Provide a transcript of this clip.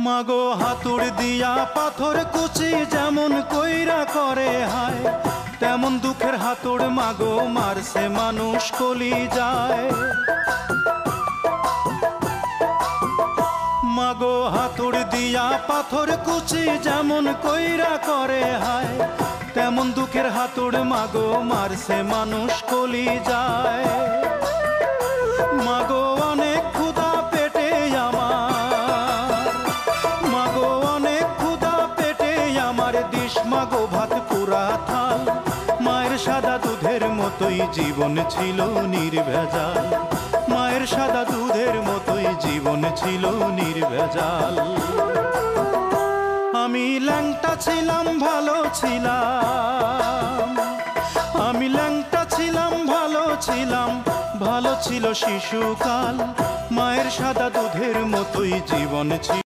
মাগো হাতুড় দিয়া পাথর কুচি যেমন কইরা করে হায়, তেমন দুঃখের হাতুড় মাগো মারছে মানুষ কলি যায়। মাগো হাতুড় দিয়া পাথর কুচি যেমন কইরা করে হায়, তেমন দুঃখের হাতুড় মাগো মারছে মানুষ কলি যায়। মাগো অনেক ক্ষুধা পেটে আমার, মাগো অনেক ক্ষুধা পেটে আমার, দিস মাগো ভাত পুরা থাল। মায়ের সাদা দুধের মতোই জীবন ছিল নির্ভেজাল, মায়ের সাদা দুধের মতোই জীবন ছিল নির্ভেজাল। আমি ল্যাংটা ছিলাম ভালো ছিলাম, আমি ল্যাংটা ছিলাম ভালো ছিলাম, ভালো ছিল শিশুকাল। মায়ের সাদা দুধের মতোই জীবন ছিল।